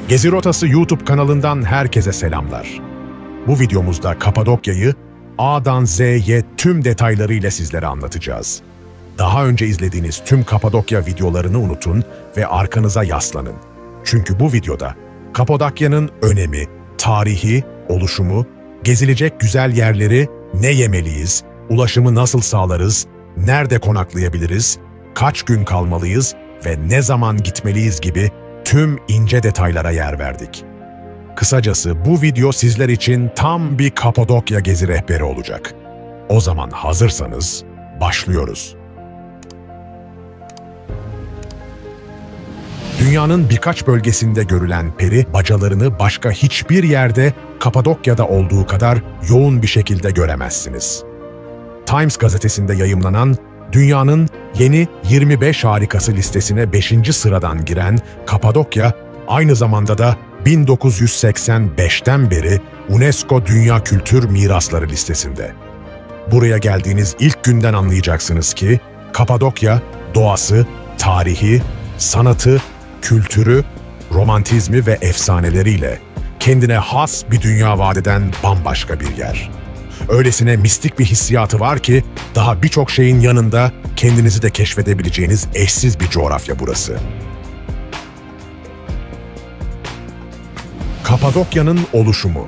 Gezi Rotası YouTube kanalından herkese selamlar. Bu videomuzda Kapadokya'yı A'dan Z'ye tüm detaylarıyla sizlere anlatacağız. Daha önce izlediğiniz tüm Kapadokya videolarını unutun ve arkanıza yaslanın. Çünkü bu videoda Kapadokya'nın önemi, tarihi, oluşumu, gezilecek güzel yerleri, ne yemeliyiz, ulaşımı nasıl sağlarız, nerede konaklayabiliriz, kaç gün kalmalıyız ve ne zaman gitmeliyiz gibi tüm ince detaylara yer verdik. Kısacası bu video sizler için tam bir Kapadokya gezi rehberi olacak. O zaman hazırsanız başlıyoruz. Dünyanın birkaç bölgesinde görülen peri bacalarını başka hiçbir yerde Kapadokya'da olduğu kadar yoğun bir şekilde göremezsiniz. Times gazetesinde yayımlanan Dünyanın yeni 25 harikası listesine 5. sıradan giren Kapadokya, aynı zamanda da 1985'ten beri UNESCO Dünya Kültür Mirasları listesinde. Buraya geldiğiniz ilk günden anlayacaksınız ki Kapadokya, doğası, tarihi, sanatı, kültürü, romantizmi ve efsaneleriyle kendine has bir dünya vaat eden bambaşka bir yer. Öylesine mistik bir hissiyatı var ki daha birçok şeyin yanında kendinizi de keşfedebileceğiniz eşsiz bir coğrafya burası. Kapadokya'nın oluşumu.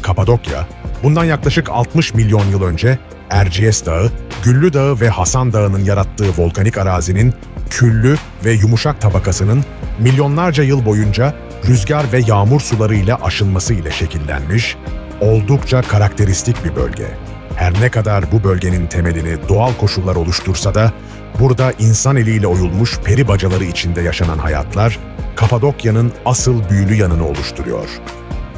Kapadokya, bundan yaklaşık 60 milyon yıl önce Erciyes Dağı, Güllü Dağı ve Hasan Dağı'nın yarattığı volkanik arazinin küllü ve yumuşak tabakasının milyonlarca yıl boyunca rüzgar ve yağmur suları ile aşınması ile şekillenmiş, oldukça karakteristik bir bölge. Her ne kadar bu bölgenin temelini doğal koşullar oluştursa da, burada insan eliyle oyulmuş peri bacaları içinde yaşanan hayatlar, Kapadokya'nın asıl büyülü yanını oluşturuyor.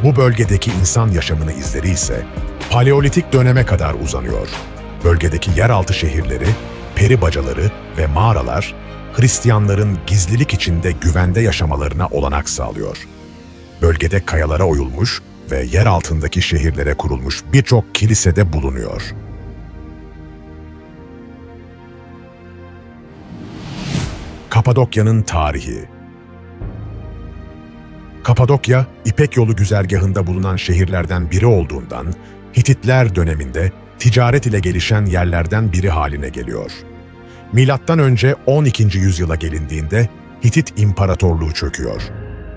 Bu bölgedeki insan yaşamının izleri ise Paleolitik döneme kadar uzanıyor. Bölgedeki yeraltı şehirleri, peri bacaları ve mağaralar, Hristiyanların gizlilik içinde güvende yaşamalarına olanak sağlıyor. Bölgede kayalara oyulmuş ve yer altındaki şehirlere kurulmuş birçok kilise de bulunuyor. Kapadokya'nın tarihi. Kapadokya, İpek Yolu güzergahında bulunan şehirlerden biri olduğundan, Hititler döneminde ticaret ile gelişen yerlerden biri haline geliyor. Milattan önce 12. yüzyıla gelindiğinde Hitit İmparatorluğu çöküyor.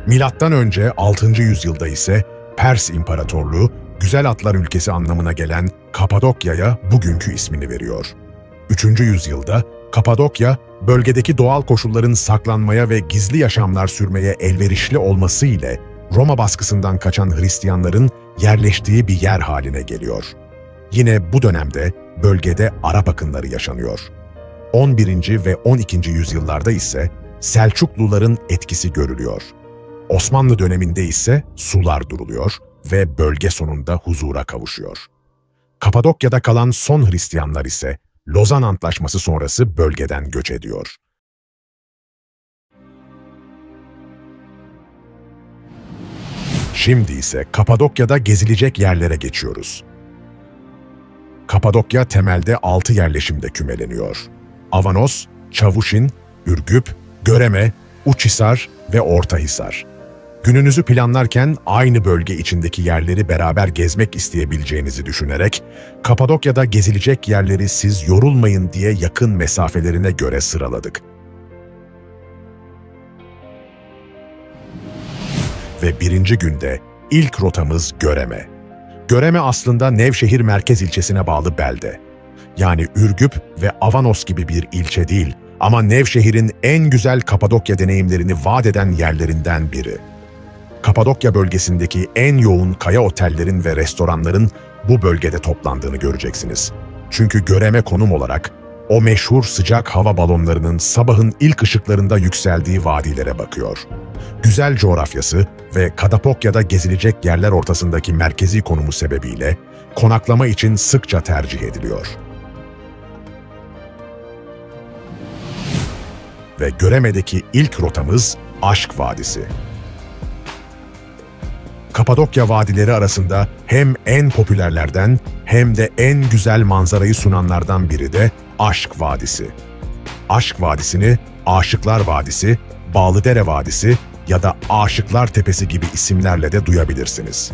Milattan önce 6. yüzyılda ise Pers İmparatorluğu, güzel atlar ülkesi anlamına gelen Kapadokya'ya bugünkü ismini veriyor. 3. yüzyılda Kapadokya, bölgedeki doğal koşulların saklanmaya ve gizli yaşamlar sürmeye elverişli olması ile Roma baskısından kaçan Hristiyanların yerleştiği bir yer haline geliyor. Yine bu dönemde bölgede Arap akınları yaşanıyor. 11. ve 12. yüzyıllarda ise Selçukluların etkisi görülüyor. Osmanlı döneminde ise sular duruluyor ve bölge sonunda huzura kavuşuyor. Kapadokya'da kalan son Hristiyanlar ise Lozan Antlaşması sonrası bölgeden göç ediyor. Şimdi ise Kapadokya'da gezilecek yerlere geçiyoruz. Kapadokya temelde 6 yerleşimde kümeleniyor. Avanos, Çavuşin, Ürgüp, Göreme, Uçhisar ve Ortahisar. Gününüzü planlarken aynı bölge içindeki yerleri beraber gezmek isteyebileceğinizi düşünerek, Kapadokya'da gezilecek yerleri siz yorulmayın diye yakın mesafelerine göre sıraladık. Ve birinci günde ilk rotamız Göreme. Göreme aslında Nevşehir merkez ilçesine bağlı belde. Yani Ürgüp ve Avanos gibi bir ilçe değil ama Nevşehir'in en güzel Kapadokya deneyimlerini vaat eden yerlerinden biri. Kapadokya bölgesindeki en yoğun kaya otellerin ve restoranların bu bölgede toplandığını göreceksiniz. Çünkü Göreme konum olarak o meşhur sıcak hava balonlarının sabahın ilk ışıklarında yükseldiği vadilere bakıyor. Güzel coğrafyası ve Kapadokya'da gezilecek yerler ortasındaki merkezi konumu sebebiyle konaklama için sıkça tercih ediliyor. Ve Göreme'deki ilk rotamız Aşk Vadisi. Kapadokya vadileri arasında hem en popülerlerden hem de en güzel manzarayı sunanlardan biri de Aşk Vadisi. Aşk Vadisi'ni Aşıklar Vadisi, Bağlıdere Vadisi ya da Aşıklar Tepesi gibi isimlerle de duyabilirsiniz.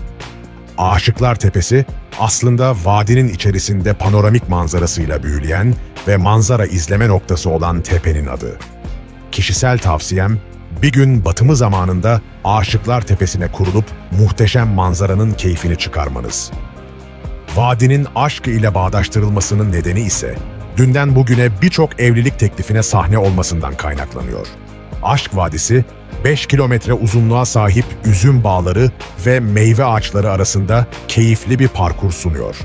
Aşıklar Tepesi aslında vadinin içerisinde panoramik manzarasıyla büyüleyen ve manzara izleme noktası olan tepenin adı. Kişisel tavsiyem, bir gün batımı zamanında Aşıklar Tepesi'ne kurulup muhteşem manzaranın keyfini çıkarmanız. Vadinin aşk ile bağdaştırılmasının nedeni ise dünden bugüne birçok evlilik teklifine sahne olmasından kaynaklanıyor. Aşk Vadisi, 5 kilometre uzunluğa sahip üzüm bağları ve meyve ağaçları arasında keyifli bir parkur sunuyor.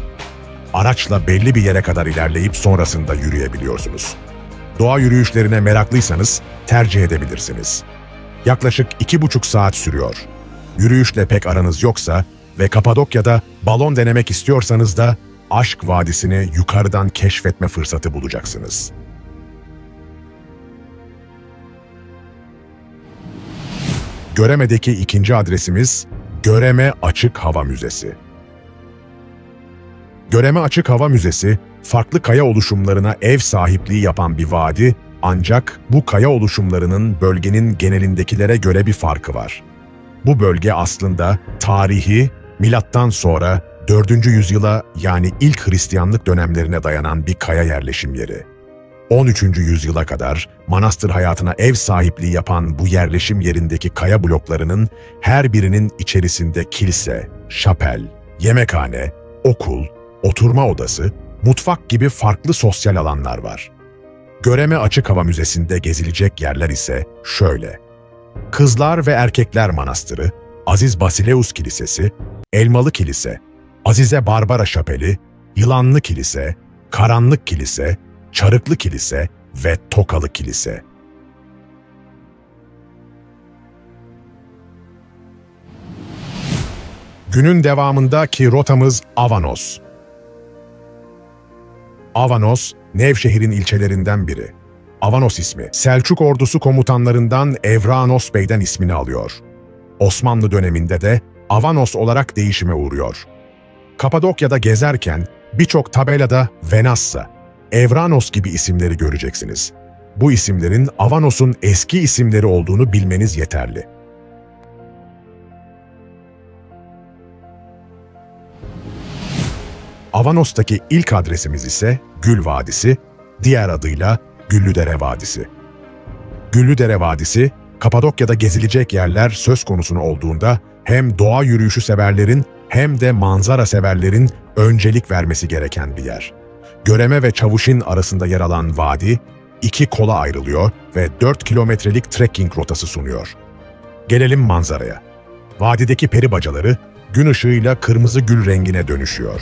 Araçla belli bir yere kadar ilerleyip sonrasında yürüyebiliyorsunuz. Doğa yürüyüşlerine meraklıysanız tercih edebilirsiniz. Yaklaşık 2,5 saat sürüyor. Yürüyüşle pek aranız yoksa ve Kapadokya'da balon denemek istiyorsanız da Aşk Vadisi'ni yukarıdan keşfetme fırsatı bulacaksınız. Göreme'deki ikinci adresimiz Göreme Açık Hava Müzesi. Göreme Açık Hava Müzesi, farklı kaya oluşumlarına ev sahipliği yapan bir vadi, ancak bu kaya oluşumlarının bölgenin genelindekilere göre bir farkı var. Bu bölge aslında tarihi, milattan sonra 4. yüzyıla yani ilk Hristiyanlık dönemlerine dayanan bir kaya yerleşim yeri. 13. yüzyıla kadar manastır hayatına ev sahipliği yapan bu yerleşim yerindeki kaya bloklarının her birinin içerisinde kilise, şapel, yemekhane, okul, oturma odası, mutfak gibi farklı sosyal alanlar var. Göreme Açık Hava Müzesi'nde gezilecek yerler ise şöyle: Kızlar ve Erkekler Manastırı, Aziz Basileus Kilisesi, Elmalı Kilise, Azize Barbara Şapeli, Yılanlı Kilise, Karanlık Kilise, Çarıklı Kilise ve Tokalı Kilise. Günün devamındaki rotamız Avanos. Avanos, Nevşehir'in ilçelerinden biri. Avanos ismi, Selçuk ordusu komutanlarından Evranos Bey'den ismini alıyor. Osmanlı döneminde de Avanos olarak değişime uğruyor. Kapadokya'da gezerken birçok tabelada Venassa, Evranos gibi isimleri göreceksiniz. Bu isimlerin Avanos'un eski isimleri olduğunu bilmeniz yeterli. Avanos'taki ilk adresimiz ise Gül Vadisi, diğer adıyla Güllüdere Vadisi. Güllüdere Vadisi, Kapadokya'da gezilecek yerler söz konusu olduğunda hem doğa yürüyüşü severlerin hem de manzara severlerin öncelik vermesi gereken bir yer. Göreme ve Çavuşin arasında yer alan vadi, 2 kola ayrılıyor ve 4 kilometrelik trekking rotası sunuyor. Gelelim manzaraya. Vadideki peri bacaları gün ışığıyla kırmızı gül rengine dönüşüyor.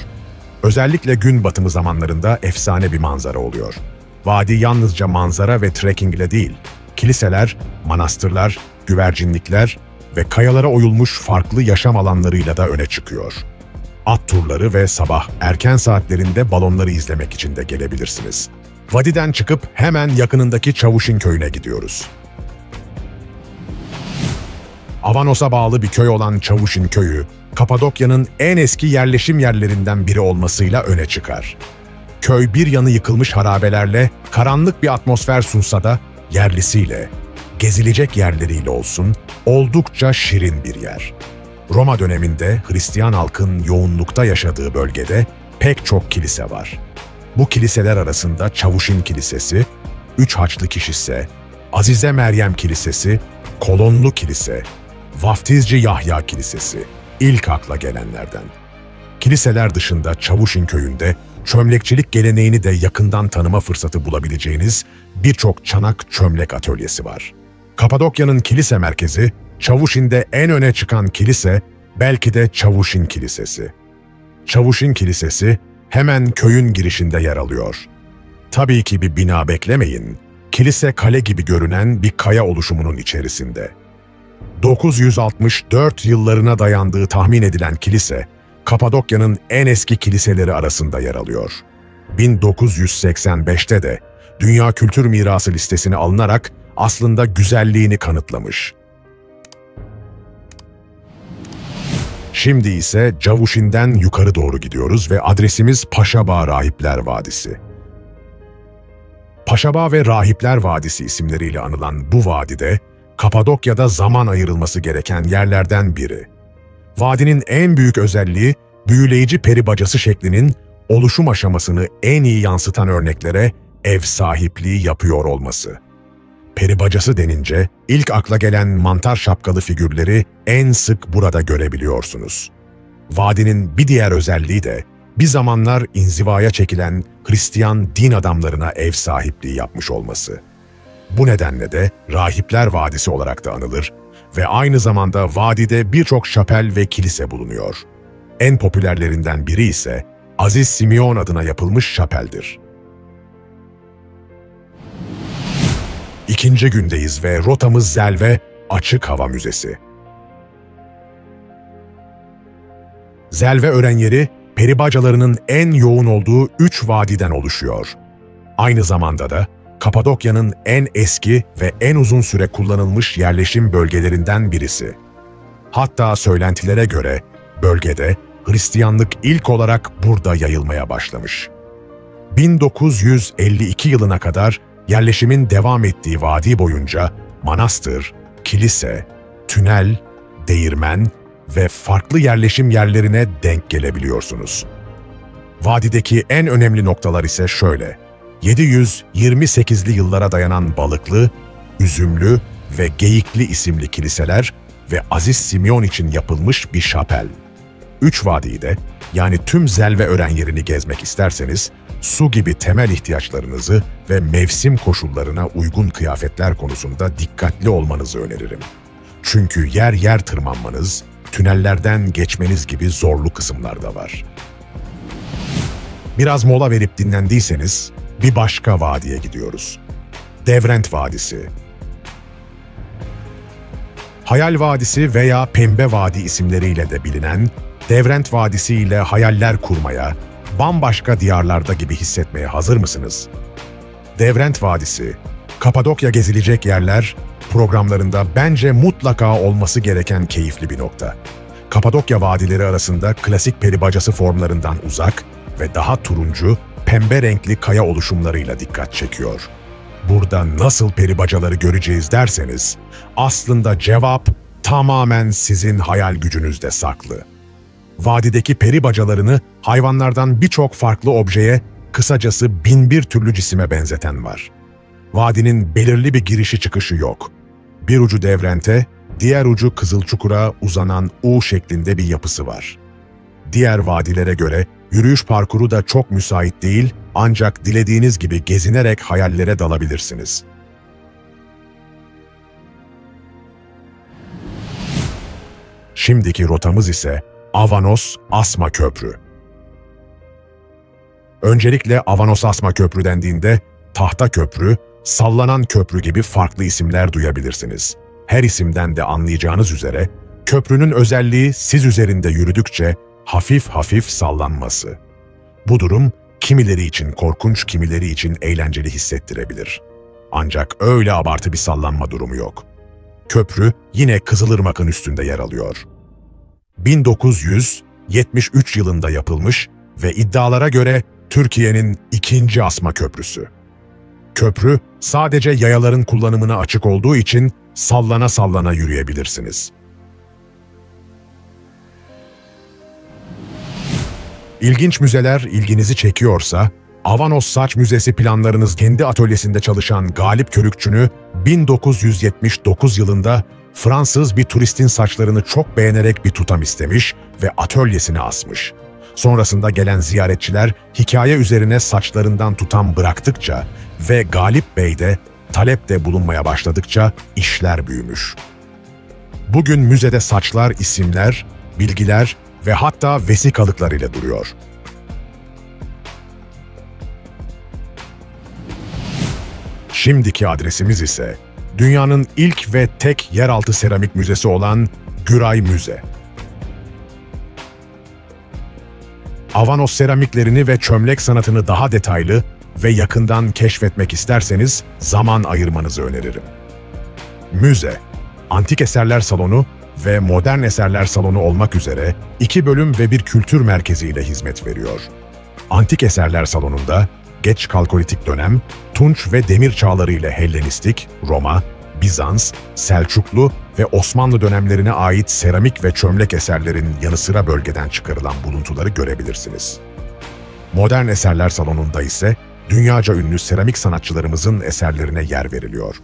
Özellikle gün batımı zamanlarında efsane bir manzara oluyor. Vadi yalnızca manzara ve trekking ile değil, kiliseler, manastırlar, güvercinlikler ve kayalara oyulmuş farklı yaşam alanlarıyla da öne çıkıyor. At turları ve sabah erken saatlerinde balonları izlemek için de gelebilirsiniz. Vadiden çıkıp hemen yakınındaki Çavuşin köyüne gidiyoruz. Avanos'a bağlı bir köy olan Çavuşin köyü, Kapadokya'nın en eski yerleşim yerlerinden biri olmasıyla öne çıkar. Köy bir yanı yıkılmış harabelerle karanlık bir atmosfer sunsa da yerlisiyle, gezilecek yerleriyle olsun oldukça şirin bir yer. Roma döneminde Hristiyan halkın yoğunlukta yaşadığı bölgede pek çok kilise var. Bu kiliseler arasında Çavuşin Kilisesi, Üç Haçlı Kişise, Azize Meryem Kilisesi, Kolonlu Kilise, Vaftizci Yahya Kilisesi ilk akla gelenlerden. Kiliseler dışında Çavuşin köyünde çömlekçilik geleneğini de yakından tanıma fırsatı bulabileceğiniz birçok çanak çömlek atölyesi var. Kapadokya'nın kilise merkezi, Çavuşin'de en öne çıkan kilise belki de Çavuşin Kilisesi. Çavuşin Kilisesi hemen köyün girişinde yer alıyor. Tabii ki bir bina beklemeyin. Kilise kale gibi görünen bir kaya oluşumunun içerisinde. 964 yıllarına dayandığı tahmin edilen kilise, Kapadokya'nın en eski kiliseleri arasında yer alıyor. 1985'te de Dünya Kültür Mirası listesine alınarak aslında güzelliğini kanıtlamış. Şimdi ise Çavuşin'den yukarı doğru gidiyoruz ve adresimiz Paşabağ Rahipler Vadisi. Paşabağ ve Rahipler Vadisi isimleriyle anılan bu vadide, Kapadokya'da zaman ayrılması gereken yerlerden biri. Vadinin en büyük özelliği, büyüleyici peri bacası şeklinin oluşum aşamasını en iyi yansıtan örneklere ev sahipliği yapıyor olması. Peri bacası denince ilk akla gelen mantar şapkalı figürleri en sık burada görebiliyorsunuz. Vadinin bir diğer özelliği de bir zamanlar inzivaya çekilen Hristiyan din adamlarına ev sahipliği yapmış olması. Bu nedenle de Rahipler Vadisi olarak da anılır ve aynı zamanda vadide birçok şapel ve kilise bulunuyor. En popülerlerinden biri ise Aziz Simeon adına yapılmış şapeldir. İkinci gündeyiz ve rotamız Zelve Açık Hava Müzesi. Zelve öğren yeri, peri bacalarının en yoğun olduğu 3 vadiden oluşuyor. Aynı zamanda da Kapadokya'nın en eski ve en uzun süre kullanılmış yerleşim bölgelerinden birisi. Hatta söylentilere göre bölgede Hristiyanlık ilk olarak burada yayılmaya başlamış. 1952 yılına kadar yerleşimin devam ettiği vadi boyunca manastır, kilise, tünel, değirmen ve farklı yerleşim yerlerine denk gelebiliyorsunuz. Vadideki en önemli noktalar ise şöyle: 728'li yıllara dayanan Balıklı, Üzümlü ve Geyikli isimli kiliseler ve Aziz Simeon için yapılmış bir şapel. 3 vadiyi de, yani tüm Zelve öğren yerini gezmek isterseniz, su gibi temel ihtiyaçlarınızı ve mevsim koşullarına uygun kıyafetler konusunda dikkatli olmanızı öneririm. Çünkü yer yer tırmanmanız, tünellerden geçmeniz gibi zorlu kısımlar da var. Biraz mola verip dinlendiyseniz bir başka vadiye gidiyoruz. Devrent Vadisi. Hayal Vadisi veya Pembe Vadi isimleriyle de bilinen Devrent Vadisi ile hayaller kurmaya, bambaşka diyarlarda gibi hissetmeye hazır mısınız? Devrent Vadisi, Kapadokya gezilecek yerler programlarında bence mutlaka olması gereken keyifli bir nokta. Kapadokya vadileri arasında klasik peri bacası formlarından uzak ve daha turuncu, pembe renkli kaya oluşumlarıyla dikkat çekiyor. Burada nasıl peri bacaları göreceğiz derseniz, aslında cevap tamamen sizin hayal gücünüzde saklı. Vadideki peri bacalarını hayvanlardan birçok farklı objeye, kısacası 1001 türlü cisime benzeten var. Vadinin belirli bir girişi çıkışı yok. Bir ucu Devrent'e, diğer ucu Kızılçukur'a uzanan U şeklinde bir yapısı var. Diğer vadilere göre yürüyüş parkuru da çok müsait değil, ancak dilediğiniz gibi gezinerek hayallere dalabilirsiniz. Şimdiki rotamız ise Avanos-Asma Köprü. Öncelikle Avanos-Asma Köprü dendiğinde Tahta Köprü, Sallanan Köprü gibi farklı isimler duyabilirsiniz. Her isimden de anlayacağınız üzere köprünün özelliği siz üzerinde yürüdükçe hafif hafif sallanması. Bu durum kimileri için korkunç, kimileri için eğlenceli hissettirebilir. Ancak öyle abartı bir sallanma durumu yok. Köprü yine Kızılırmak'ın üstünde yer alıyor. 1973 yılında yapılmış ve iddialara göre Türkiye'nin ikinci asma köprüsü. Köprü sadece yayaların kullanımına açık olduğu için sallana sallana yürüyebilirsiniz. İlginç müzeler ilginizi çekiyorsa, Avanos Saç Müzesi planlarınız kendi atölyesinde çalışan Galip Körükçü'nü 1979 yılında Fransız bir turistin saçlarını çok beğenerek bir tutam istemiş ve atölyesine asmış. Sonrasında gelen ziyaretçiler hikaye üzerine saçlarından tutam bıraktıkça ve Galip Bey'de talepte bulunmaya başladıkça işler büyümüş. Bugün müzede saçlar isimler, bilgiler ve hatta vesikalıklar ile duruyor. Şimdiki adresimiz ise dünyanın ilk ve tek yeraltı seramik müzesi olan Güray Müze. Avanos seramiklerini ve çömlek sanatını daha detaylı ve yakından keşfetmek isterseniz zaman ayırmanızı öneririm. Müze, Antik Eserler Salonu ve Modern Eserler Salonu olmak üzere 2 bölüm ve bir kültür merkezi ile hizmet veriyor. Antik Eserler Salonu'nda geç Kalkolitik dönem, Tunç ve Demir çağları ile Hellenistik, Roma, Bizans, Selçuklu ve Osmanlı dönemlerine ait seramik ve çömlek eserlerin yanı sıra bölgeden çıkarılan buluntuları görebilirsiniz. Modern eserler salonunda ise dünyaca ünlü seramik sanatçılarımızın eserlerine yer veriliyor.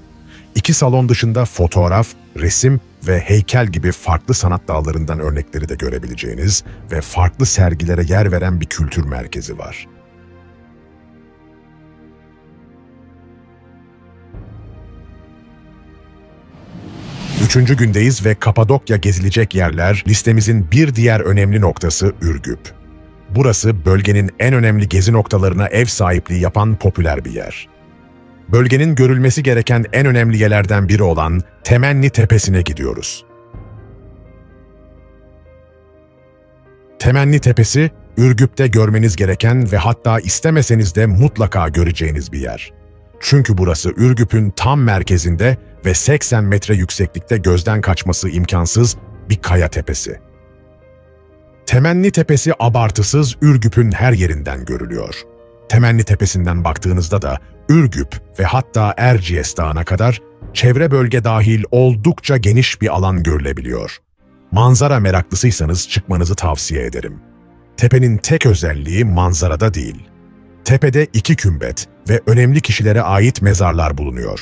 İki salon dışında fotoğraf, resim ve heykel gibi farklı sanat dallarından örnekleri de görebileceğiniz ve farklı sergilere yer veren bir kültür merkezi var. Üçüncü gündeyiz ve Kapadokya gezilecek yerler listemizin bir diğer önemli noktası Ürgüp. Burası bölgenin en önemli gezi noktalarına ev sahipliği yapan popüler bir yer. Bölgenin görülmesi gereken en önemli yerlerden biri olan Temenni Tepesi'ne gidiyoruz. Temenni Tepesi, Ürgüp'te görmeniz gereken ve hatta istemeseniz de mutlaka göreceğiniz bir yer. Çünkü burası Ürgüp'ün tam merkezinde ve 80 metre yükseklikte gözden kaçması imkansız bir kaya tepesi. Temenni Tepesi abartısız Ürgüp'ün her yerinden görülüyor. Temenni Tepesi'nden baktığınızda da Ürgüp ve hatta Erciyes Dağı'na kadar çevre bölge dahil oldukça geniş bir alan görülebiliyor. Manzara meraklısıysanız çıkmanızı tavsiye ederim. Tepenin tek özelliği manzarada değil. Tepede 2 kümbet ve önemli kişilere ait mezarlar bulunuyor.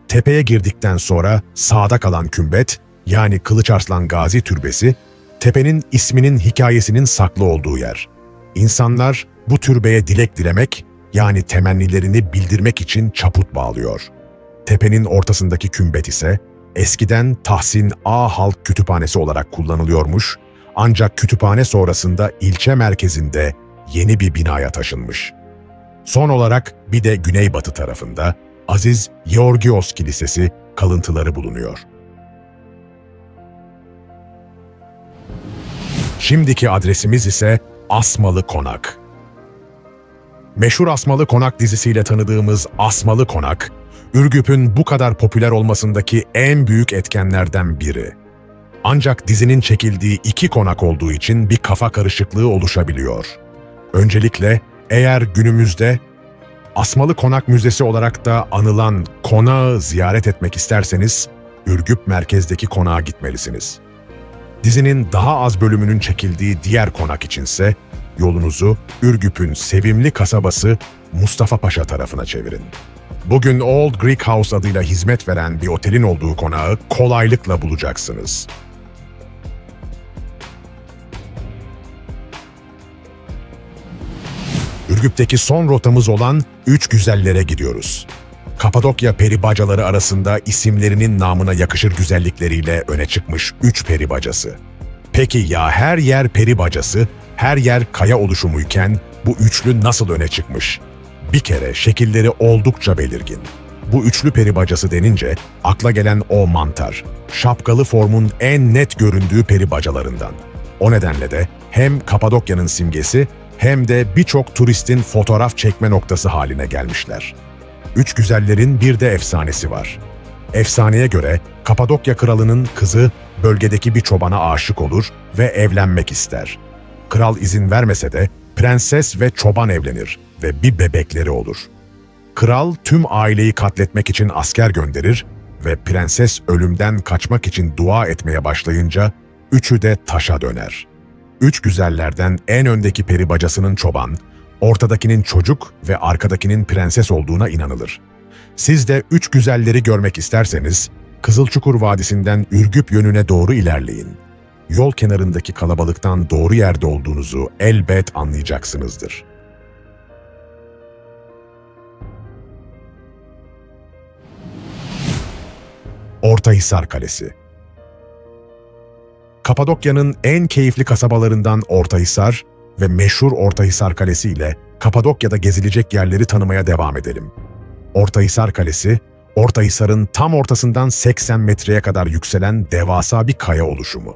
Tepeye girdikten sonra sağda kalan kümbet, yani Kılıçarslan Gazi Türbesi, tepenin isminin hikayesinin saklı olduğu yer. İnsanlar bu türbeye dilek dilemek, yani temennilerini bildirmek için çaput bağlıyor. Tepenin ortasındaki kümbet ise eskiden Tahsin Ağa Halk Kütüphanesi olarak kullanılıyormuş, ancak kütüphane sonrasında ilçe merkezinde yeni bir binaya taşınmış. Son olarak bir de güneybatı tarafında Aziz Georgios Kilisesi kalıntıları bulunuyor. Şimdiki adresimiz ise Asmalı Konak. Meşhur Asmalı Konak dizisiyle tanıdığımız Asmalı Konak, Ürgüp'ün bu kadar popüler olmasındaki en büyük etkenlerden biri. Ancak dizinin çekildiği 2 konak olduğu için bir kafa karışıklığı oluşabiliyor. Öncelikle eğer günümüzde Asmalı Konak Müzesi olarak da anılan konağı ziyaret etmek isterseniz Ürgüp merkezdeki konağa gitmelisiniz. Dizinin daha az bölümünün çekildiği diğer konak içinse yolunuzu Ürgüp'ün sevimli kasabası Mustafa Paşa tarafına çevirin. Bugün Old Greek House adıyla hizmet veren bir otelin olduğu konağı kolaylıkla bulacaksınız. Ürgüp'teki son rotamız olan Üç Güzellere gidiyoruz. Kapadokya peri bacaları arasında isimlerinin namına yakışır güzellikleriyle öne çıkmış 3 peri bacası. Peki ya her yer peri bacası, her yer kaya oluşumuyken bu üçlü nasıl öne çıkmış? Bir kere şekilleri oldukça belirgin. Bu üçlü peri bacası denince akla gelen o mantar, şapkalı formun en net göründüğü peri bacalarından. O nedenle de hem Kapadokya'nın simgesi hem de birçok turistin fotoğraf çekme noktası haline gelmişler. Üç güzellerin bir de efsanesi var. Efsaneye göre Kapadokya kralının kızı bölgedeki bir çobana aşık olur ve evlenmek ister. Kral izin vermese de prenses ve çoban evlenir ve bir bebekleri olur. Kral tüm aileyi katletmek için asker gönderir ve prenses ölümden kaçmak için dua etmeye başlayınca üçü de taşa döner. Üç güzellerden en öndeki peri bacasının çoban, ortadakinin çocuk ve arkadakinin prenses olduğuna inanılır. Siz de üç güzelleri görmek isterseniz Kızılçukur Vadisi'nden Ürgüp yönüne doğru ilerleyin. Yol kenarındaki kalabalıktan doğru yerde olduğunuzu elbet anlayacaksınızdır. Ortahisar Kalesi. Kapadokya'nın en keyifli kasabalarından Ortahisar ve meşhur Ortahisar Kalesi ile Kapadokya'da gezilecek yerleri tanımaya devam edelim. Ortahisar Kalesi, Ortahisar'ın tam ortasından 80 metreye kadar yükselen devasa bir kaya oluşumu.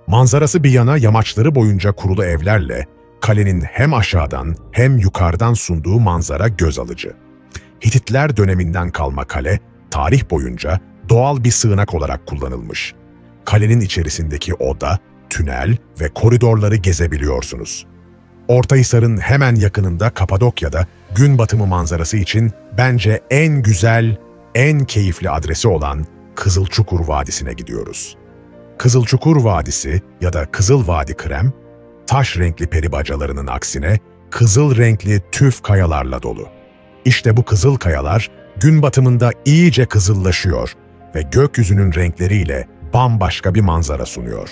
Manzarası bir yana yamaçları boyunca kurulu evlerle kalenin hem aşağıdan hem yukarıdan sunduğu manzara göz alıcı. Hititler döneminden kalma kale, tarih boyunca doğal bir sığınak olarak kullanılmış. Kalenin içerisindeki oda, tünel ve koridorları gezebiliyorsunuz. Ortahisar'ın hemen yakınında Kapadokya'da gün batımı manzarası için bence en güzel, en keyifli adresi olan Kızılçukur Vadisi'ne gidiyoruz. Kızılçukur Vadisi ya da Kızıl Vadi Krem, taş renkli peri bacalarının aksine kızıl renkli tüf kayalarla dolu. İşte bu kızıl kayalar gün batımında iyice kızıllaşıyor ve gökyüzünün renkleriyle bambaşka bir manzara sunuyor.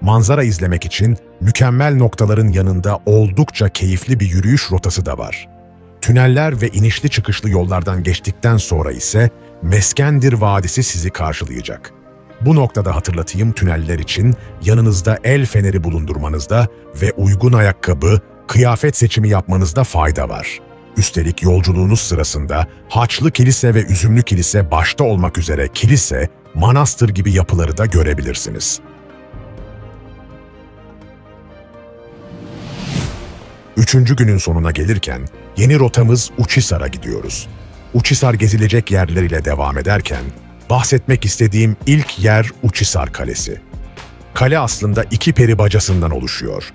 Manzara izlemek için mükemmel noktaların yanında oldukça keyifli bir yürüyüş rotası da var. Tüneller ve inişli çıkışlı yollardan geçtikten sonra ise Meskendir Vadisi sizi karşılayacak. Bu noktada hatırlatayım, tüneller için yanınızda el feneri bulundurmanızda ve uygun ayakkabı, kıyafet seçimi yapmanızda fayda var. Üstelik yolculuğunuz sırasında Haçlı Kilise ve Üzümlü Kilise başta olmak üzere kilise, manastır gibi yapıları da görebilirsiniz. 3. günün sonuna gelirken yeni rotamız Uçhisar'a gidiyoruz. Uçhisar gezilecek yerler ile devam ederken bahsetmek istediğim ilk yer Uçhisar Kalesi. Kale aslında 2 peri bacasından oluşuyor.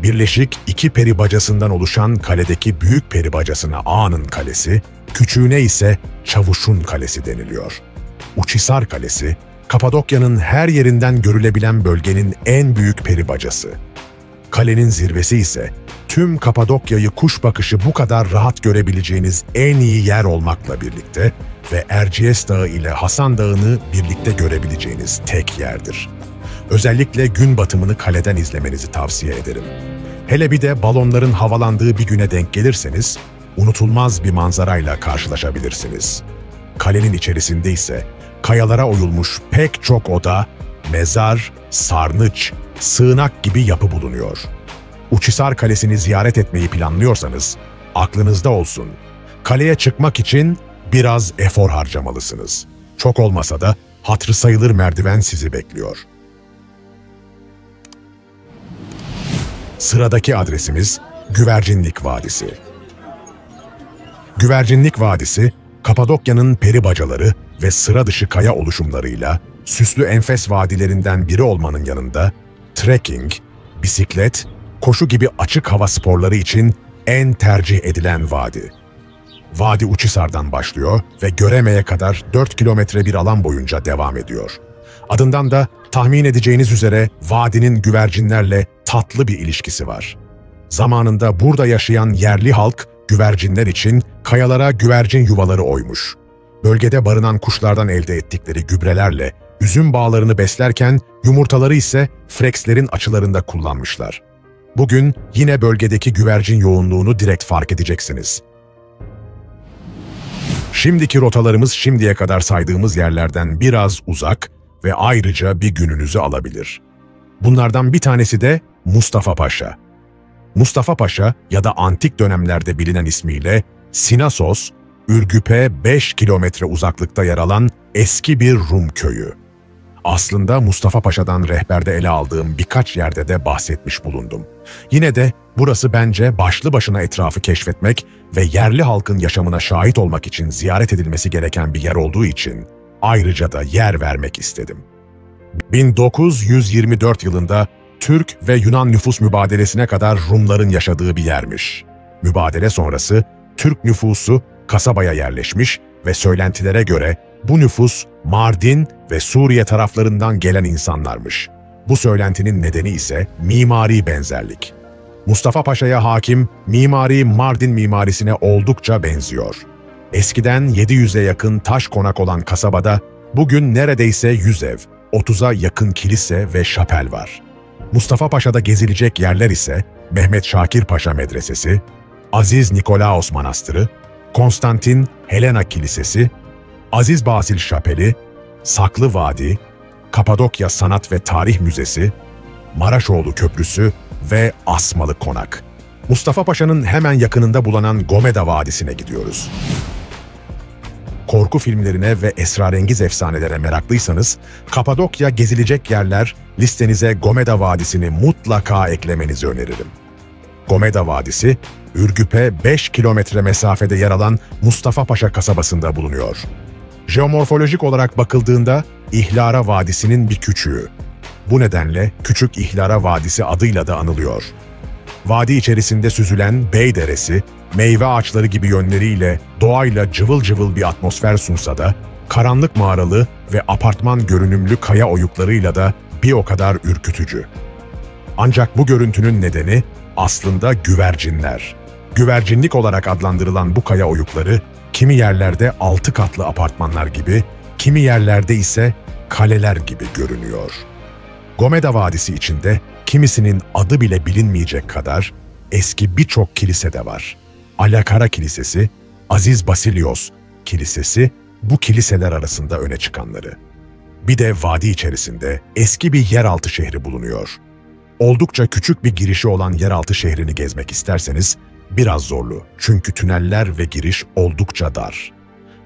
Birleşik 2 peri bacasından oluşan kaledeki büyük peri bacasına Ağa'nın Kalesi, küçüğüne ise Çavuş'un Kalesi deniliyor. Uçhisar Kalesi, Kapadokya'nın her yerinden görülebilen bölgenin en büyük peri bacası. Kalenin zirvesi ise tüm Kapadokya'yı kuş bakışı bu kadar rahat görebileceğiniz en iyi yer olmakla birlikte ve Erciyes Dağı ile Hasan Dağı'nı birlikte görebileceğiniz tek yerdir. Özellikle gün batımını kaleden izlemenizi tavsiye ederim. Hele bir de balonların havalandığı bir güne denk gelirseniz, unutulmaz bir manzarayla karşılaşabilirsiniz. Kalenin içerisinde ise kayalara oyulmuş pek çok oda, mezar, sarnıç, sığınak gibi yapı bulunuyor. Uçhisar Kalesi'ni ziyaret etmeyi planlıyorsanız, aklınızda olsun. Kaleye çıkmak için biraz efor harcamalısınız. Çok olmasa da hatırı sayılır merdiven sizi bekliyor. Sıradaki adresimiz Güvercinlik Vadisi. Güvercinlik Vadisi, Kapadokya'nın peri bacaları ve sıra dışı kaya oluşumlarıyla süslü enfes vadilerinden biri olmanın yanında trekking, bisiklet, koşu gibi açık hava sporları için en tercih edilen vadi. Vadi Uçhisar'dan başlıyor ve Göreme'ye kadar 4 kilometre bir alan boyunca devam ediyor. Adından da tahmin edeceğiniz üzere vadinin güvercinlerle tatlı bir ilişkisi var. Zamanında burada yaşayan yerli halk güvercinler için kayalara güvercin yuvaları oymuş. Bölgede barınan kuşlardan elde ettikleri gübrelerle üzüm bağlarını beslerken yumurtaları ise frekslerin açılarında kullanmışlar. Bugün yine bölgedeki güvercin yoğunluğunu direkt fark edeceksiniz. Şimdiki rotalarımız şimdiye kadar saydığımız yerlerden biraz uzak ve ayrıca bir gününüzü alabilir. Bunlardan bir tanesi de Mustafa Paşa. Mustafa Paşa ya da antik dönemlerde bilinen ismiyle Sinasos, Ürgüp'e 5 kilometre uzaklıkta yer alan eski bir Rum köyü. Aslında Mustafa Paşa'dan rehberde ele aldığım birkaç yerde de bahsetmiş bulundum. Yine de burası bence başlı başına etrafı keşfetmek ve yerli halkın yaşamına şahit olmak için ziyaret edilmesi gereken bir yer olduğu için ayrıca da yer vermek istedim. 1924 yılında Türk ve Yunan nüfus mübadelesine kadar Rumların yaşadığı bir yermiş. Mübadele sonrası Türk nüfusu kasabaya yerleşmiş ve söylentilere göre bu nüfus Mardin ve Suriye taraflarından gelen insanlarmış. Bu söylentinin nedeni ise mimari benzerlik. Mustafa Paşa'ya hakim mimari Mardin mimarisine oldukça benziyor. Eskiden 700'e yakın taş konak olan kasabada bugün neredeyse 100 ev, 30'a yakın kilise ve şapel var. Mustafa Paşa'da gezilecek yerler ise Mehmet Şakir Paşa Medresesi, Aziz Nikolaos Manastırı, Konstantin Helena Kilisesi, Aziz Basil Şapeli, Saklı Vadi, Kapadokya Sanat ve Tarih Müzesi, Maraşoğlu Köprüsü ve Asmalı Konak. Mustafa Paşa'nın hemen yakınında bulunan Gomeda Vadisi'ne gidiyoruz. Korku filmlerine ve esrarengiz efsanelere meraklıysanız, Kapadokya gezilecek yerler listenize Gomeda Vadisi'ni mutlaka eklemenizi öneririm. Gomeda Vadisi, Ürgüp'e 5 kilometre mesafede yer alan Mustafa Paşa kasabasında bulunuyor. Jeomorfolojik olarak bakıldığında İhlara Vadisi'nin bir küçüğü. Bu nedenle Küçük İhlara Vadisi adıyla da anılıyor. Vadi içerisinde süzülen Bey Deresi, meyve ağaçları gibi yönleriyle doğayla cıvıl cıvıl bir atmosfer sunsa da, karanlık mağaralı ve apartman görünümlü kaya oyuklarıyla da bir o kadar ürkütücü. Ancak bu görüntünün nedeni aslında güvercinler. Güvercinlik olarak adlandırılan bu kaya oyukları kimi yerlerde 6 katlı apartmanlar gibi, kimi yerlerde ise kaleler gibi görünüyor. Gomeda Vadisi içinde kimisinin adı bile bilinmeyecek kadar eski birçok kilise de var. Alakara Kilisesi, Aziz Basilios Kilisesi bu kiliseler arasında öne çıkanları. Bir de vadi içerisinde eski bir yeraltı şehri bulunuyor. Oldukça küçük bir girişi olan yeraltı şehrini gezmek isterseniz biraz zorlu, çünkü tüneller ve giriş oldukça dar.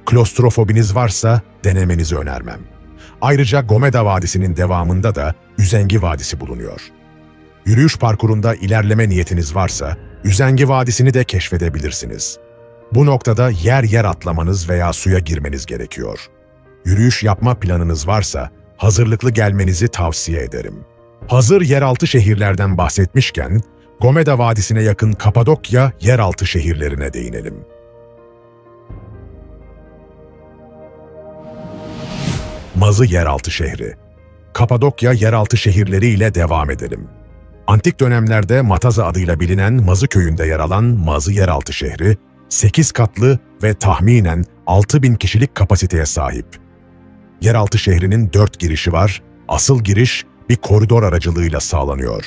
Klostrofobiniz varsa denemenizi önermem. Ayrıca Gomeda Vadisi'nin devamında da Üzengi Vadisi bulunuyor. Yürüyüş parkurunda ilerleme niyetiniz varsa Üzengi Vadisi'ni de keşfedebilirsiniz. Bu noktada yer yer atlamanız veya suya girmeniz gerekiyor. Yürüyüş yapma planınız varsa hazırlıklı gelmenizi tavsiye ederim. Hazır yeraltı şehirlerden bahsetmişken, Gomeda Vadisi'ne yakın Kapadokya yeraltı şehirlerine değinelim. Mazı yeraltı şehri. Kapadokya yeraltı şehirleri ile devam edelim. Antik dönemlerde Mataza adıyla bilinen Mazı köyünde yer alan Mazı yeraltı şehri, 8 katlı ve tahminen 6.000 kişilik kapasiteye sahip. Yeraltı şehrinin 4 girişi var, asıl giriş bir koridor aracılığıyla sağlanıyor.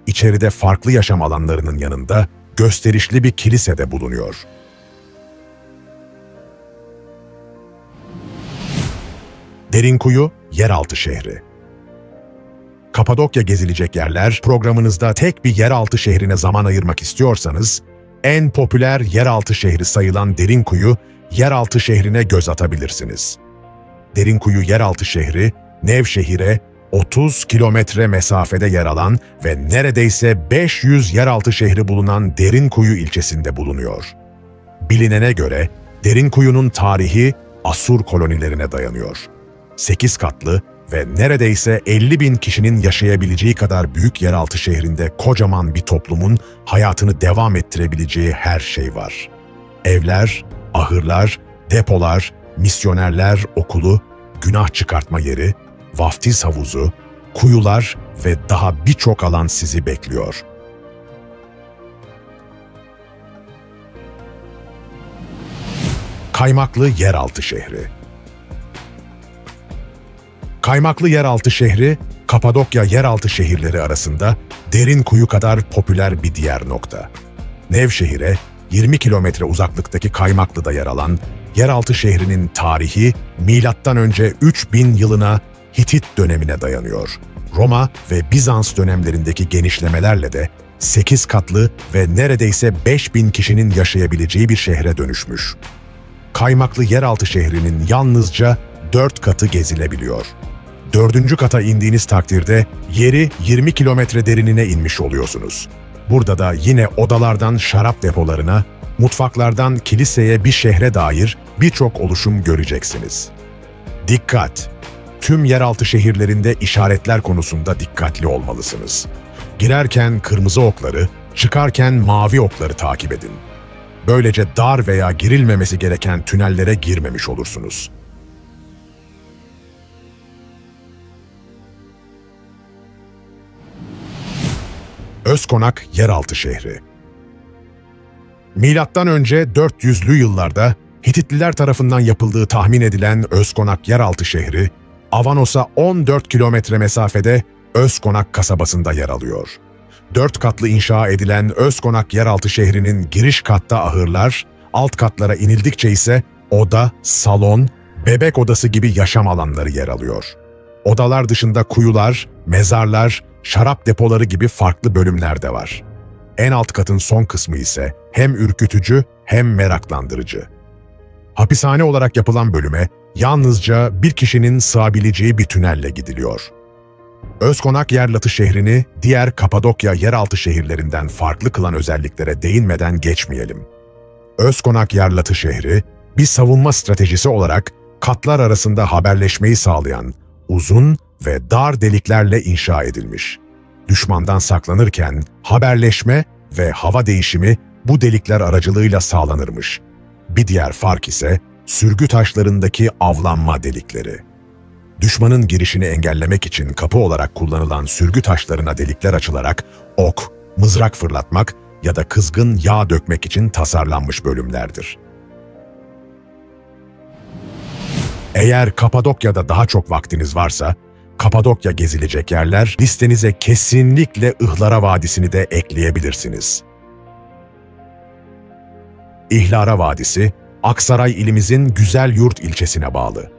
İçeride farklı yaşam alanlarının yanında gösterişli bir kilise de bulunuyor. Derinkuyu yeraltı şehri. Kapadokya gezilecek yerler programınızda tek bir yeraltı şehrine zaman ayırmak istiyorsanız, en popüler yeraltı şehri sayılan Derinkuyu yeraltı şehrine göz atabilirsiniz. Derinkuyu yeraltı şehri, Nevşehir'e 30 kilometre mesafede yer alan ve neredeyse 500 yeraltı şehri bulunan Derinkuyu ilçesinde bulunuyor. Bilinene göre Derinkuyu'nun tarihi Asur kolonilerine dayanıyor. 8 katlı ve neredeyse 50.000 kişinin yaşayabileceği kadar büyük yeraltı şehrinde kocaman bir toplumun hayatını devam ettirebileceği her şey var. Evler, ahırlar, depolar, misyonerler okulu, günah çıkartma yeri, vaftiz havuzu, kuyular ve daha birçok alan sizi bekliyor. Kaymaklı yeraltı şehri. Kaymaklı yeraltı şehri, Kapadokya yeraltı şehirleri arasında Derinkuyu kadar popüler bir diğer nokta. Nevşehir'e 20 kilometre uzaklıktaki Kaymaklı'da yer alan yeraltı şehrinin tarihi M.Ö. 3000 yılına Hitit dönemine dayanıyor. Roma ve Bizans dönemlerindeki genişlemelerle de 8 katlı ve neredeyse 5000 kişinin yaşayabileceği bir şehre dönüşmüş. Kaymaklı yeraltı şehrinin yalnızca 4 katı gezilebiliyor. 4. kata indiğiniz takdirde yeri 20 kilometre derinine inmiş oluyorsunuz. Burada da yine odalardan şarap depolarına, mutfaklardan kiliseye bir şehre dair birçok oluşum göreceksiniz. Dikkat! Tüm yeraltı şehirlerinde işaretler konusunda dikkatli olmalısınız. Girerken kırmızı okları, çıkarken mavi okları takip edin. Böylece dar veya girilmemesi gereken tünellere girmemiş olursunuz. Özkonak yeraltı şehri. Milattan önce 400'lü yıllarda Hititliler tarafından yapıldığı tahmin edilen Özkonak yeraltı şehri, Avanos'a 14 kilometre mesafede Özkonak kasabasında yer alıyor. 4 katlı inşa edilen Özkonak yeraltı şehrinin giriş katta ahırlar, alt katlara inildikçe ise oda, salon, bebek odası gibi yaşam alanları yer alıyor. Odalar dışında kuyular, mezarlar, şarap depoları gibi farklı bölümler de var. En alt katın son kısmı ise hem ürkütücü hem meraklandırıcı. Hapishane olarak yapılan bölüme yalnızca bir kişinin sığabileceği bir tünelle gidiliyor. Özkonak yeraltı şehrini diğer Kapadokya yeraltı şehirlerinden farklı kılan özelliklere değinmeden geçmeyelim. Özkonak yeraltı şehri, bir savunma stratejisi olarak katlar arasında haberleşmeyi sağlayan uzun ve dar deliklerle inşa edilmiş. Düşmandan saklanırken haberleşme ve hava değişimi bu delikler aracılığıyla sağlanırmış. Bir diğer fark ise sürgü taşlarındaki avlanma delikleri. Düşmanın girişini engellemek için kapı olarak kullanılan sürgü taşlarına delikler açılarak ok, mızrak fırlatmak ya da kızgın yağ dökmek için tasarlanmış bölümlerdir. Eğer Kapadokya'da daha çok vaktiniz varsa, Kapadokya gezilecek yerler listenize kesinlikle Ihlara Vadisi'ni de ekleyebilirsiniz. İhlara Vadisi, Aksaray ilimizin Güzelyurt ilçesine bağlı.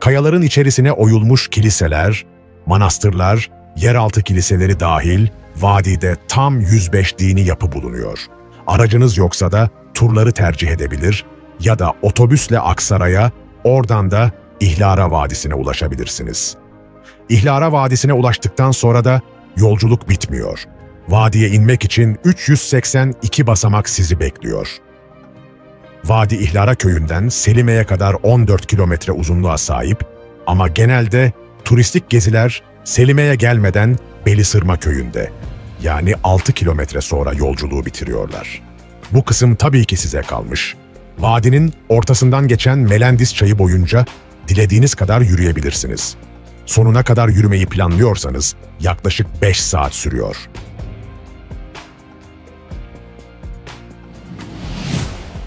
Kayaların içerisine oyulmuş kiliseler, manastırlar, yeraltı kiliseleri dahil vadide tam 105 dini yapı bulunuyor. Aracınız yoksa da turları tercih edebilir ya da otobüsle Aksaray'a, oradan da İhlara Vadisi'ne ulaşabilirsiniz. İhlara Vadisi'ne ulaştıktan sonra da yolculuk bitmiyor. Vadiye inmek için 382 basamak sizi bekliyor. Vadi İhlara köyünden Selime'ye kadar 14 kilometre uzunluğa sahip ama genelde turistik geziler Selime'ye gelmeden Belisırma köyünde, yani 6 kilometre sonra yolculuğu bitiriyorlar. Bu kısım tabii ki size kalmış. Vadinin ortasından geçen Melendiz çayı boyunca dilediğiniz kadar yürüyebilirsiniz. Sonuna kadar yürümeyi planlıyorsanız yaklaşık 5 saat sürüyor.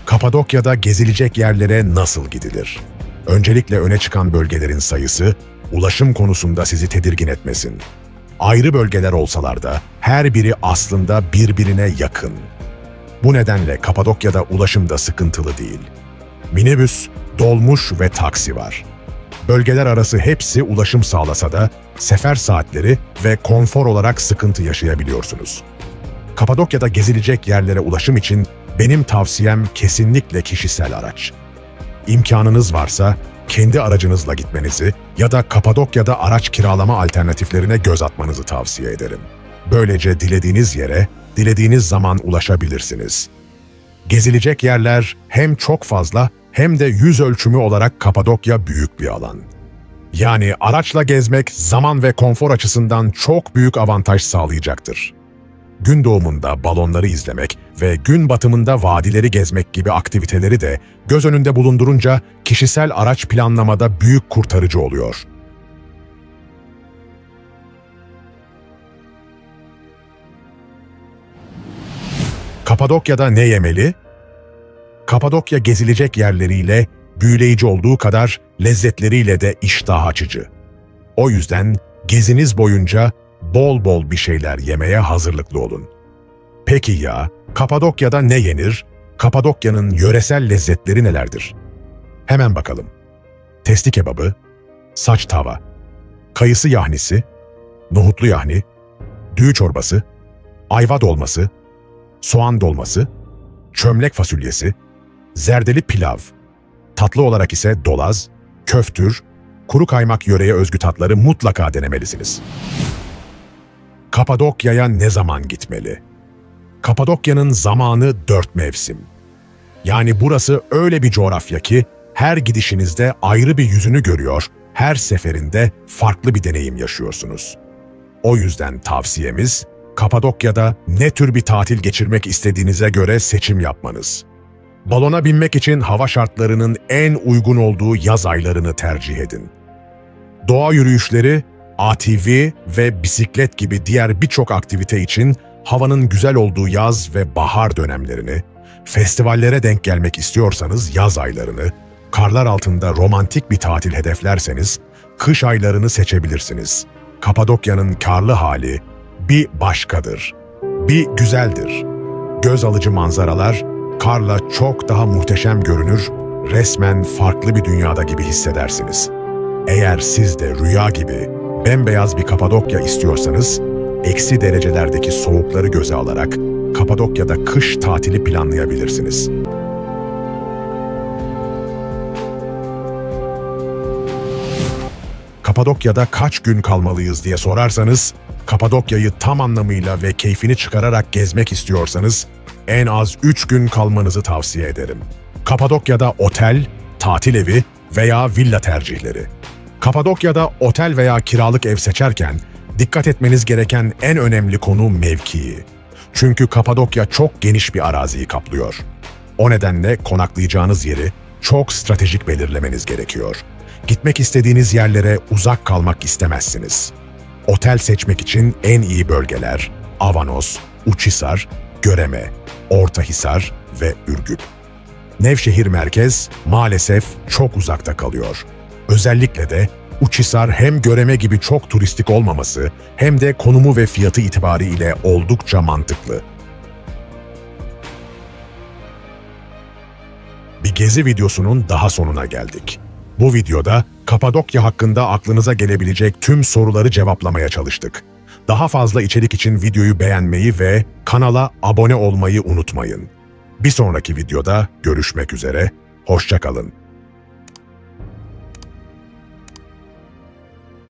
Kapadokya'da gezilecek yerlere nasıl gidilir? Öncelikle öne çıkan bölgelerin sayısı, ulaşım konusunda sizi tedirgin etmesin. Ayrı bölgeler olsalar da her biri aslında birbirine yakın. Bu nedenle Kapadokya'da ulaşım da sıkıntılı değil. Minibüs, dolmuş ve taksi var. Bölgeler arası hepsi ulaşım sağlasa da sefer saatleri ve konfor olarak sıkıntı yaşayabiliyorsunuz. Kapadokya'da gezilecek yerlere ulaşım için benim tavsiyem kesinlikle kişisel araç. İmkanınız varsa kendi aracınızla gitmenizi ya da Kapadokya'da araç kiralama alternatiflerine göz atmanızı tavsiye ederim. Böylece dilediğiniz yere, dilediğiniz zaman ulaşabilirsiniz. Gezilecek yerler hem çok fazla hem de yüz ölçümü olarak Kapadokya büyük bir alan. Yani araçla gezmek zaman ve konfor açısından çok büyük avantaj sağlayacaktır. Gün doğumunda balonları izlemek ve gün batımında vadileri gezmek gibi aktiviteleri de göz önünde bulundurunca kişisel araç planlamada büyük kurtarıcı oluyor. Kapadokya'da ne yemeli? Kapadokya gezilecek yerleriyle büyüleyici olduğu kadar lezzetleriyle de iştah açıcı. O yüzden geziniz boyunca bol bol bir şeyler yemeye hazırlıklı olun. Peki ya, Kapadokya'da ne yenir? Kapadokya'nın yöresel lezzetleri nelerdir? Hemen bakalım. Testi kebabı, saç tava, kayısı yahnisi, nohutlu yahni, düğü çorbası, ayva dolması, soğan dolması, çömlek fasulyesi, zerdeli pilav, tatlı olarak ise dolaz, köftür, kuru kaymak yöreye özgü tatları mutlaka denemelisiniz. Kapadokya'ya ne zaman gitmeli? Kapadokya'nın zamanı 4 mevsim. Yani burası öyle bir coğrafya ki her gidişinizde ayrı bir yüzünü görüyor, her seferinde farklı bir deneyim yaşıyorsunuz. O yüzden tavsiyemiz, Kapadokya'da ne tür bir tatil geçirmek istediğinize göre seçim yapmanız. Balona binmek için hava şartlarının en uygun olduğu yaz aylarını tercih edin. Doğa yürüyüşleri, ATV ve bisiklet gibi diğer birçok aktivite için havanın güzel olduğu yaz ve bahar dönemlerini, festivallere denk gelmek istiyorsanız yaz aylarını, karlar altında romantik bir tatil hedeflerseniz kış aylarını seçebilirsiniz. Kapadokya'nın karlı hali bir başkadır, bir güzeldir. Göz alıcı manzaralar karla çok daha muhteşem görünür, resmen farklı bir dünyada gibi hissedersiniz. Eğer siz de rüya gibi bembeyaz bir Kapadokya istiyorsanız, eksi derecelerdeki soğukları göze alarak Kapadokya'da kış tatili planlayabilirsiniz. Kapadokya'da kaç gün kalmalıyız diye sorarsanız, Kapadokya'yı tam anlamıyla ve keyfini çıkararak gezmek istiyorsanız, en az 3 gün kalmanızı tavsiye ederim. Kapadokya'da otel, tatil evi veya villa tercihleri. Kapadokya'da otel veya kiralık ev seçerken dikkat etmeniz gereken en önemli konu mevkii. Çünkü Kapadokya çok geniş bir araziyi kaplıyor. O nedenle konaklayacağınız yeri çok stratejik belirlemeniz gerekiyor. Gitmek istediğiniz yerlere uzak kalmak istemezsiniz. Otel seçmek için en iyi bölgeler Avanos, Uçhisar, Göreme, Ortahisar ve Ürgüp. Nevşehir merkez maalesef çok uzakta kalıyor. Özellikle de Uçhisar hem Göreme gibi çok turistik olmaması hem de konumu ve fiyatı itibariyle oldukça mantıklı. Bir gezi videosunun daha sonuna geldik. Bu videoda Kapadokya hakkında aklınıza gelebilecek tüm soruları cevaplamaya çalıştık. Daha fazla içerik için videoyu beğenmeyi ve kanala abone olmayı unutmayın. Bir sonraki videoda görüşmek üzere, hoşça kalın.